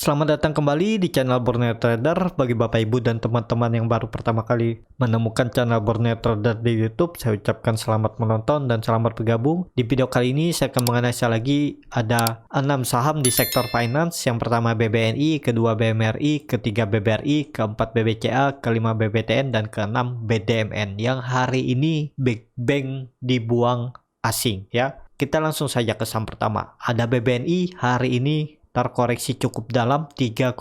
Selamat datang kembali di channel Borneo Trader. Bagi Bapak Ibu dan teman-teman yang baru pertama kali menemukan channel Borneo Trader di YouTube, saya ucapkan selamat menonton dan selamat bergabung. Di video kali ini saya akan menganalisa lagi ada 6 saham di sektor finance. Yang pertama BBNI, kedua BMRI, ketiga BBRI, keempat BBCA, kelima BBTN, dan keenam BDMN yang hari ini Big Bang dibuang asing ya. Kita langsung saja ke saham pertama. Ada BBNI hari ini terkoreksi cukup dalam 3,28%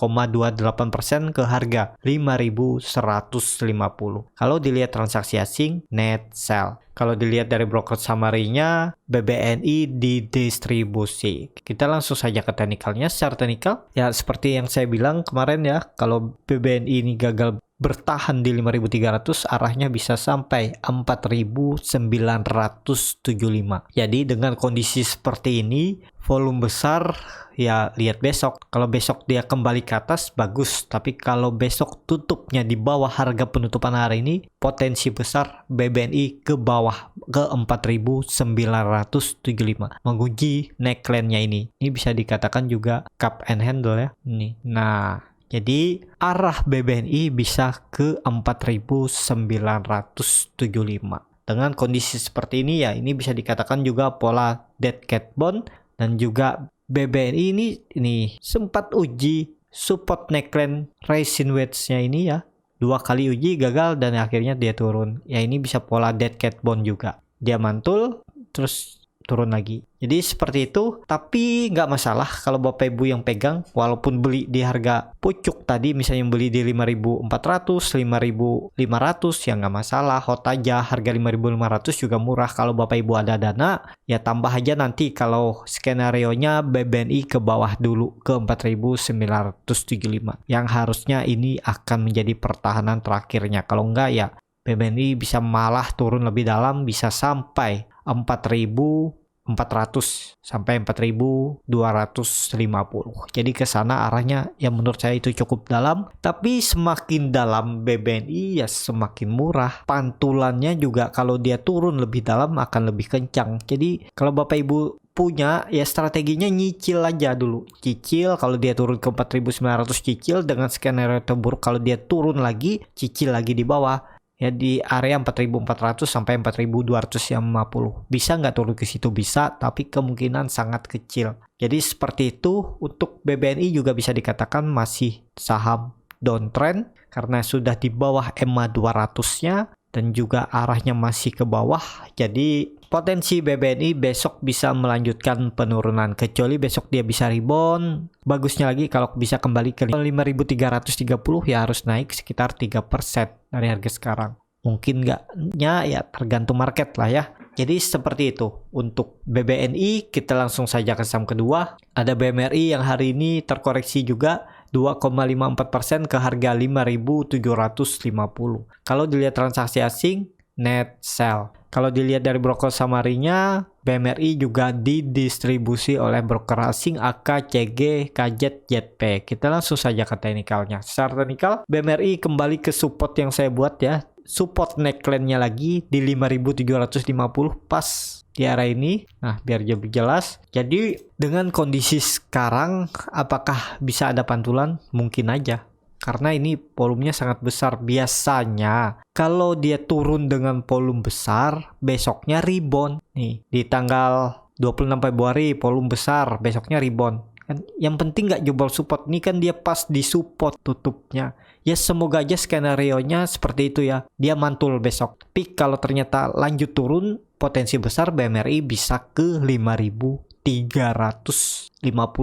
ke harga 5.150. Kalau dilihat transaksi asing, net sell. Kalau dilihat dari broker summary-nya, BBNI didistribusi. Kita langsung saja ke teknikalnya. Secara teknikal, ya seperti yang saya bilang kemarin ya, kalau BBNI ini gagal bertahan di 5.300, arahnya bisa sampai 4.975. Jadi dengan kondisi seperti ini, volume besar, ya lihat besok. Kalau besok dia kembali ke atas, bagus. Tapi kalau besok tutupnya di bawah harga penutupan hari ini, potensi besar BBNI ke bawah ke 4.975, menguji neckline-nya ini. Ini bisa dikatakan juga cup and handle ya. Ini. Nah, jadi arah BBNI bisa ke 4.975. Dengan kondisi seperti ini ya, ini bisa dikatakan juga pola dead cat bond. Dan juga BBNI ini sempat uji support neckline rising wedge-nya ini ya. 2 kali uji gagal dan akhirnya dia turun. Ya ini bisa pola dead cat bond juga. Dia mantul terus turun lagi. Jadi seperti itu, tapi nggak masalah kalau Bapak Ibu yang pegang, walaupun beli di harga pucuk tadi, misalnya beli di 5.400, 5.500, ya nggak masalah, hot aja. Harga 5.500 juga murah. Kalau Bapak Ibu ada dana, ya tambah aja nanti kalau skenario-nya BBNI ke bawah dulu ke 4.975. Yang harusnya ini akan menjadi pertahanan terakhirnya. Kalau nggak ya BBNI bisa malah turun lebih dalam, bisa sampai 4.400 sampai 4.250. Jadi ke sana arahnya yang menurut saya itu cukup dalam. Tapi semakin dalam BBNI ya semakin murah. Pantulannya juga kalau dia turun lebih dalam akan lebih kencang. Jadi kalau Bapak Ibu punya ya strateginya nyicil aja dulu. Cicil kalau dia turun ke 4.900, cicil dengan skenario terburuk kalau dia turun lagi, cicil lagi di bawah. Ya di area 4.400 sampai 4.250. Bisa nggak turun ke situ? Bisa, tapi kemungkinan sangat kecil. Jadi seperti itu. Untuk BBNI juga bisa dikatakan masih saham downtrend karena sudah di bawah EMA 200-nya dan juga arahnya masih ke bawah. Jadi potensi BBNI besok bisa melanjutkan penurunan, kecuali besok dia bisa rebound. Bagusnya lagi kalau bisa kembali ke 5.330 ya harus naik sekitar 3% dari harga sekarang. Mungkin enggaknya ya tergantung market lah ya. Jadi seperti itu untuk BBNI. Kita langsung saja ke saham kedua. Ada BMRI yang hari ini terkoreksi juga 2,54% ke harga 5.750. Kalau dilihat transaksi asing, net sell. Kalau dilihat dari broker summary-nya, BMRI juga didistribusi oleh broker asing AKCG, KZ, JP. Kita langsung saja ke teknikalnya. Secara teknikal, BMRI kembali ke support yang saya buat ya. Support neckline-nya lagi di 5.750 pas di area ini. Nah, biar lebih jelas. Jadi, dengan kondisi sekarang, apakah bisa ada pantulan? Mungkin aja. Karena ini volumenya sangat besar. Biasanya kalau dia turun dengan volume besar, besoknya rebound. Nih, di tanggal 26 Februari volume besar, besoknya rebound. Kan yang penting nggak jebol support. Ini kan dia pas di support tutupnya. Ya semoga aja skenario-nya seperti itu ya. Dia mantul besok. Tapi kalau ternyata lanjut turun, potensi besar BMRI bisa ke 5.350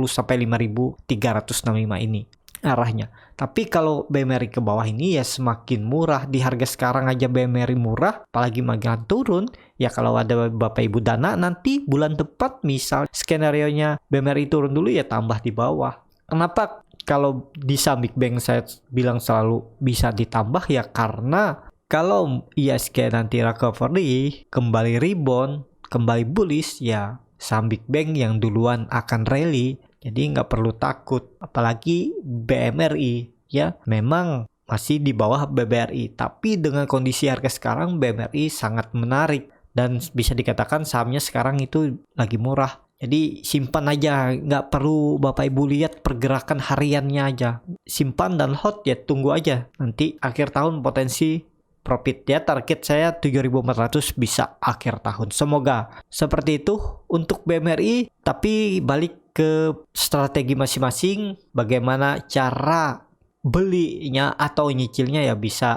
sampai 5.365 ini arahnya. Tapi kalau BMRI ke bawah ini ya semakin murah. Di harga sekarang aja BMRI murah, apalagi makin turun. Ya kalau ada Bapak Ibu dana nanti bulan depan misal skenario-nya BMRI turun dulu ya tambah di bawah. Kenapa kalau di saham Big Bang saya bilang selalu bisa ditambah ya karena kalau ISG nanti recovery, kembali rebound, kembali bullish ya saham Big Bang yang duluan akan rally. Jadi nggak perlu takut, apalagi BMRI ya memang masih di bawah BBRI. Tapi dengan kondisi harga sekarang BMRI sangat menarik dan bisa dikatakan sahamnya sekarang itu lagi murah. Jadi simpan aja, nggak perlu Bapak Ibu lihat pergerakan hariannya aja. Simpan dan hold ya, tunggu aja. Nanti akhir tahun potensi profit ya, target saya 7.400 bisa akhir tahun. Semoga seperti itu untuk BMRI. Tapi balik ke strategi masing-masing, bagaimana cara belinya atau nyicilnya ya bisa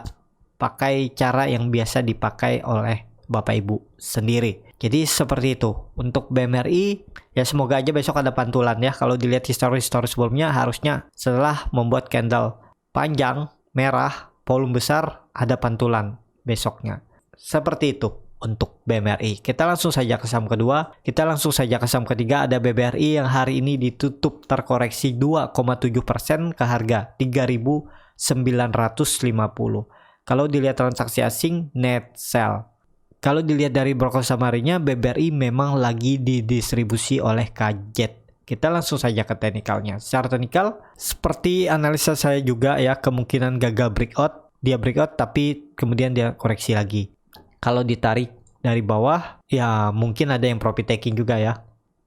pakai cara yang biasa dipakai oleh Bapak Ibu sendiri. Jadi seperti itu untuk BMRI ya, semoga aja besok ada pantulan ya. Kalau dilihat histori-histori sebelumnya harusnya setelah membuat candle panjang merah volume besar ada pantulan besoknya. Seperti itu untuk BMRI. Kita langsung saja ke saham kedua. Kita langsung saja ke saham ketiga, ada BBRI yang hari ini ditutup terkoreksi 2,7% ke harga 3.950. Kalau dilihat transaksi asing net sell. Kalau dilihat dari broker summary-nya, BBRI memang lagi didistribusi oleh KZ. Kita langsung saja ke teknikalnya. Secara teknikal, seperti analisa saya juga ya, kemungkinan gagal breakout. Dia breakout tapi kemudian dia koreksi lagi. Kalau ditarik dari bawah, ya mungkin ada yang profit taking juga ya.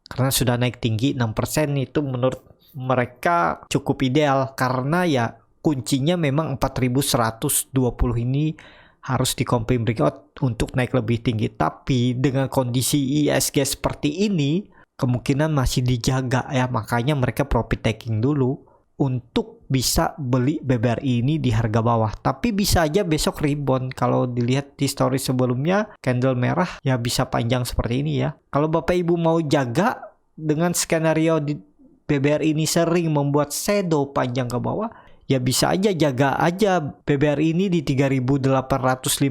Karena sudah naik tinggi 6%, itu menurut mereka cukup ideal. Karena ya kuncinya memang 4.120 ini harus dikonfirm breakout untuk naik lebih tinggi. Tapi dengan kondisi ISG seperti ini, kemungkinan masih dijaga ya. Makanya mereka profit taking dulu untuk bisa beli BBRI ini di harga bawah. Tapi bisa aja besok rebound. Kalau dilihat di story sebelumnya, candle merah ya bisa panjang seperti ini ya. Kalau Bapak Ibu mau jaga dengan skenario di BBRI ini sering membuat shadow panjang ke bawah, ya bisa aja jaga aja BBRI ini di 3.850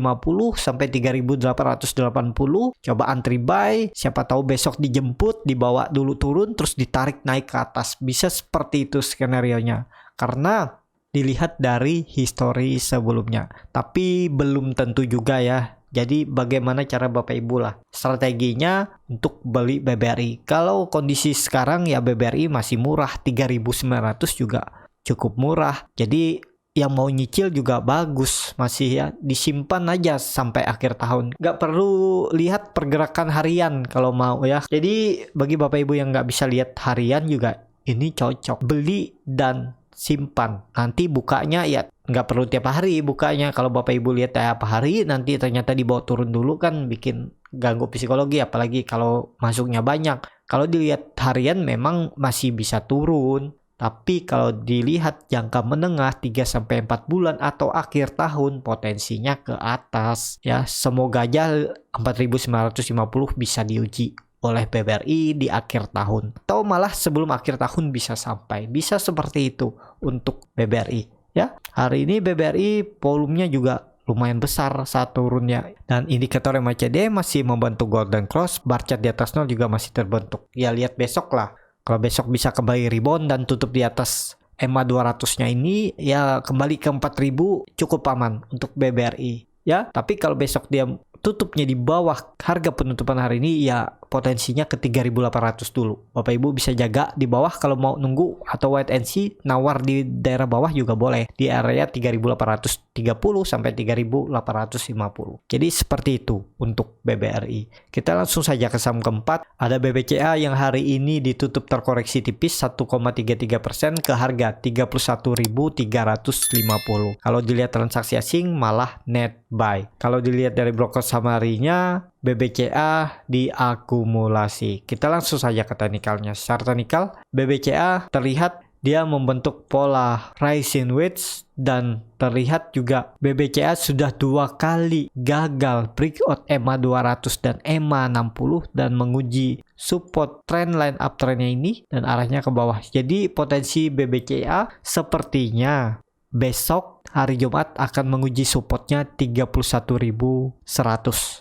sampai 3.880. Coba antri buy, siapa tahu besok dijemput, dibawa dulu turun, terus ditarik naik ke atas. Bisa seperti itu skenarionya. Karena dilihat dari histori sebelumnya. Tapi belum tentu juga ya. Jadi bagaimana cara Bapak Ibu lah strateginya untuk beli BBRI. Kalau kondisi sekarang ya BBRI masih murah, 3.900 juga cukup murah. Jadi yang mau nyicil juga bagus, masih ya disimpan aja sampai akhir tahun. Nggak perlu lihat pergerakan harian kalau mau ya. Jadi bagi Bapak Ibu yang nggak bisa lihat harian juga ini cocok. Beli dan simpan. Nanti bukanya ya nggak perlu tiap hari bukanya. Kalau Bapak Ibu lihat tiap hari nanti ternyata dibawa turun dulu kan bikin ganggu psikologi, apalagi kalau masuknya banyak. Kalau dilihat harian memang masih bisa turun. Tapi kalau dilihat jangka menengah 3-4 bulan atau akhir tahun potensinya ke atas ya. Semoga aja 4.950 bisa diuji oleh BBRI di akhir tahun. Atau malah sebelum akhir tahun bisa sampai. Bisa seperti itu untuk BBRI ya. Hari ini BBRI volumenya juga lumayan besar saat turunnya. Dan indikator MACD masih membentuk golden cross. Bar chart di atas 0 juga masih terbentuk. Ya lihat besok lah. Kalau besok bisa kembali rebound dan tutup di atas EMA 200-nya ini, ya kembali ke 4.000 cukup aman untuk BBRI ya. Tapi kalau besok dia tutupnya di bawah harga penutupan hari ini, ya potensinya ke 3.800 dulu. Bapak Ibu bisa jaga di bawah kalau mau nunggu, atau wait and see, nawar di daerah bawah juga boleh di area 3.830 sampai 3.850. Jadi seperti itu untuk BBRI. Kita langsung saja ke saham keempat, ada BBCA yang hari ini ditutup terkoreksi tipis 1,33% ke harga 31.350. Kalau dilihat transaksi asing malah net buy. Kalau dilihat dari broker summary-nya, BBCA diakumulasi. Kita langsung saja ke teknikalnya. Secara teknikal, BBCA terlihat dia membentuk pola rising wedge, dan terlihat juga BBCA sudah 2 kali gagal breakout EMA 200 dan EMA 60 dan menguji support trend line uptrendnya ini dan arahnya ke bawah. Jadi potensi BBCA sepertinya besok hari Jumat akan menguji supportnya 31.100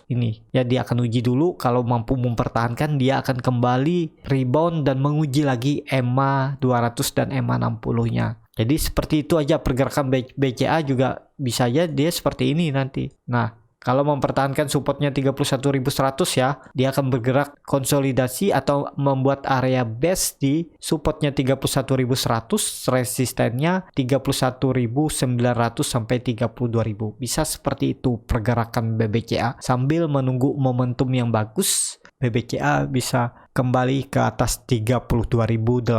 ini ya. Dia akan uji dulu, kalau mampu mempertahankan dia akan kembali rebound dan menguji lagi EMA 200 dan EMA 60 nya. Jadi seperti itu aja pergerakan BCA, juga bisa aja dia seperti ini nanti. Nah, kalau mempertahankan supportnya 31.100 ya, dia akan bergerak konsolidasi atau membuat area base di supportnya 31.100, resistennya 31.900 sampai 32.000. Bisa seperti itu pergerakan BBCA. Sambil menunggu momentum yang bagus, BBCA bisa kembali ke atas 32.890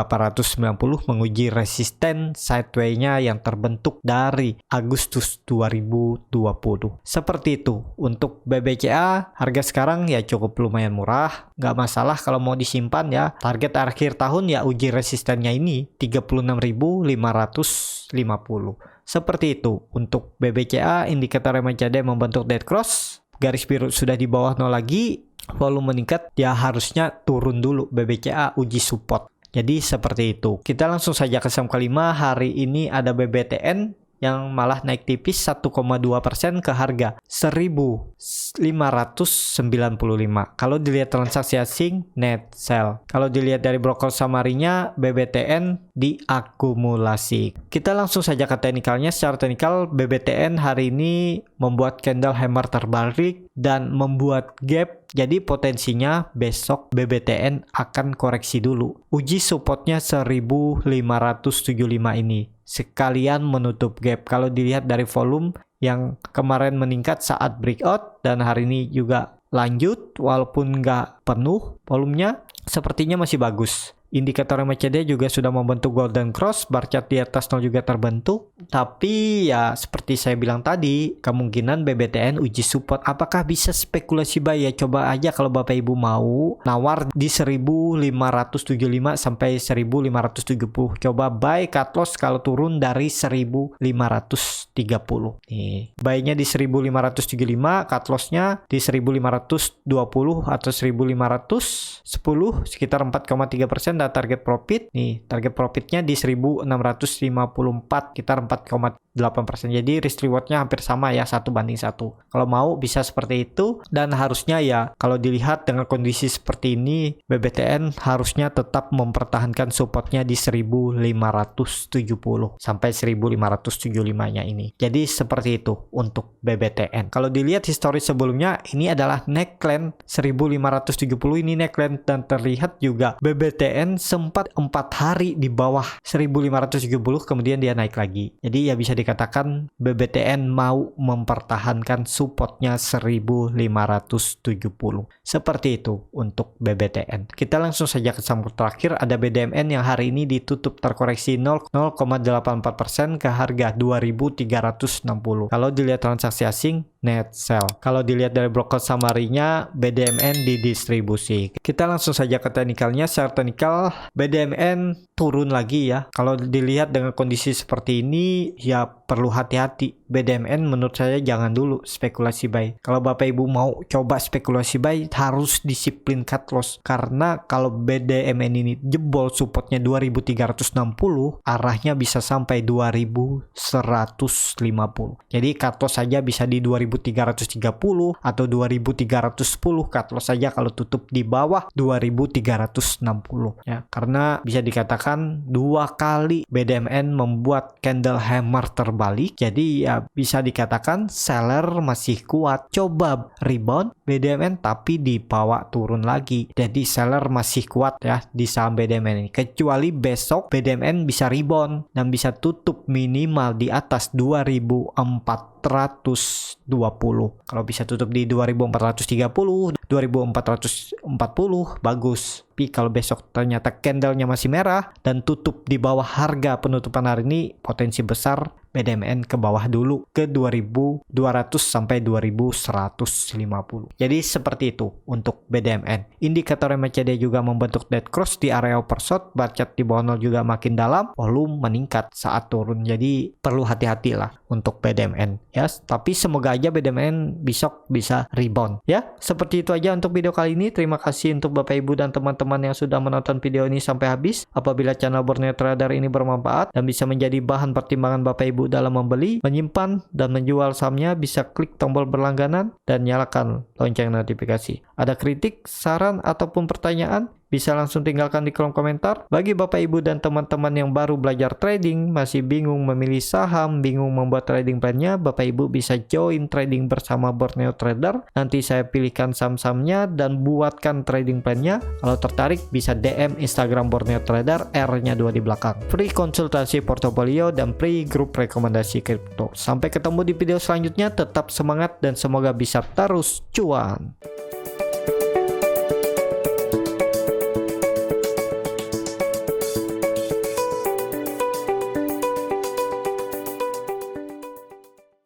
menguji resisten sideway-nya yang terbentuk dari Agustus 2020. Seperti itu untuk BBCA. Harga sekarang ya cukup lumayan murah, nggak masalah kalau mau disimpan ya. Target akhir tahun ya uji resistennya ini 36.550. Seperti itu untuk BBCA. Indikator MACD membentuk dead cross, garis biru sudah di bawah 0 lagi, volume meningkat, ya harusnya turun dulu BBCA uji support. Jadi seperti itu. Kita langsung saja ke saham kelima. Hari ini ada BBTN yang malah naik tipis 1,2% ke harga 1.595. Kalau dilihat transaksi asing net sell. Kalau dilihat dari broker summary-nya, BBTN diakumulasi. Kita langsung saja ke teknikalnya. Secara teknikal BBTN hari ini membuat candle hammer terbalik dan membuat gap. Jadi potensinya besok BBTN akan koreksi dulu. Uji supportnya 1.575 ini. Sekalian menutup gap. Kalau dilihat dari volume yang kemarin meningkat saat breakout dan hari ini juga lanjut walaupun nggak penuh volumenya, sepertinya masih bagus. Indikator MACD juga sudah membentuk golden cross, bar chart di atas 0 juga terbentuk. Tapi ya seperti saya bilang tadi, kemungkinan BBTN uji support. Apakah bisa spekulasi buy ya? Coba aja kalau Bapak Ibu mau nawar di 1.575 sampai 1.570. Coba buy, cut loss kalau turun dari 1.530. Nih, buy-nya di 1.575, cut loss-nya di 1.520 atau 1.510, sekitar 4,3%. Target profit nih, target profitnya di 1.654, sekitar 4,8%. Jadi risk rewardnya hampir sama ya, 1:1. Kalau mau bisa seperti itu, dan harusnya ya kalau dilihat dengan kondisi seperti ini, BBTN harusnya tetap mempertahankan supportnya di 1.570 sampai 1.575-nya ini. Jadi seperti itu untuk BBTN. Kalau dilihat histori sebelumnya, ini adalah neckline 1.570 ini neckline, dan terlihat juga BBTN sempat 4 hari di bawah 1.570, kemudian dia naik lagi. Jadi ya bisa dikatakan BBTN mau mempertahankan supportnya 1.570. Seperti itu untuk BBTN. Kita langsung saja ke saham terakhir, ada BDMN yang hari ini ditutup terkoreksi 0,84% ke harga 2.360. Kalau dilihat transaksi asing net sell. Kalau dilihat dari broker summary-nya, BDMN didistribusi. Kita langsung saja ke teknikalnya. Secara teknikal BDMN turun lagi ya. Kalau dilihat dengan kondisi seperti ini ya perlu hati-hati. BDMN menurut saya jangan dulu spekulasi buy. Kalau Bapak Ibu mau coba spekulasi buy, harus disiplin cut loss. Karena kalau BDMN ini jebol supportnya 2.360, arahnya bisa sampai 2.150. Jadi cut loss saja bisa di 2.330 atau 2.310, cut loss saja kalau tutup di bawah 2.360 ya. Karena bisa dikatakan 2 kali BDMN membuat candle hammer terbalik. Jadi ya bisa dikatakan seller masih kuat. Coba rebound BDMN tapi dibawa turun lagi. Jadi seller masih kuat ya di saham BDMN ini. Kecuali besok BDMN bisa rebound dan bisa tutup minimal di atas 2.420. Kalau bisa tutup di 2.430, 2.440 bagus. Tapi kalau besok ternyata candlenya masih merah dan tutup di bawah harga penutupan hari ini, potensi besar BDMN ke bawah dulu ke 2.200 sampai 2.150. Jadi seperti itu untuk BDMN. Indikator MACD juga membentuk dead cross di area oversold, bar chart di bawah 0 juga makin dalam, volume meningkat saat turun. Jadi perlu hati-hati lah untuk BDMN ya. Tapi semoga aja BDMN besok bisa rebound ya. Seperti itu aja untuk video kali ini. Terima kasih untuk Bapak Ibu dan teman-teman yang sudah menonton video ini sampai habis. Apabila channel Borneo Trader ini bermanfaat dan bisa menjadi bahan pertimbangan Bapak Ibu dalam membeli, menyimpan, dan menjual sahamnya, bisa klik tombol berlangganan dan nyalakan lonceng notifikasi. Ada kritik, saran, ataupun pertanyaan, bisa langsung tinggalkan di kolom komentar. Bagi Bapak Ibu dan teman-teman yang baru belajar trading, masih bingung memilih saham, bingung membuat trading plan-nya, Bapak Ibu bisa join trading bersama Borneo Trader. Nanti saya pilihkan saham-sahamnya dan buatkan trading plan-nya. Kalau tertarik bisa DM Instagram Borneo Trader, R-nya 2 di belakang. Free konsultasi portofolio dan free grup rekomendasi kripto. Sampai ketemu di video selanjutnya, tetap semangat dan semoga bisa terus cuan.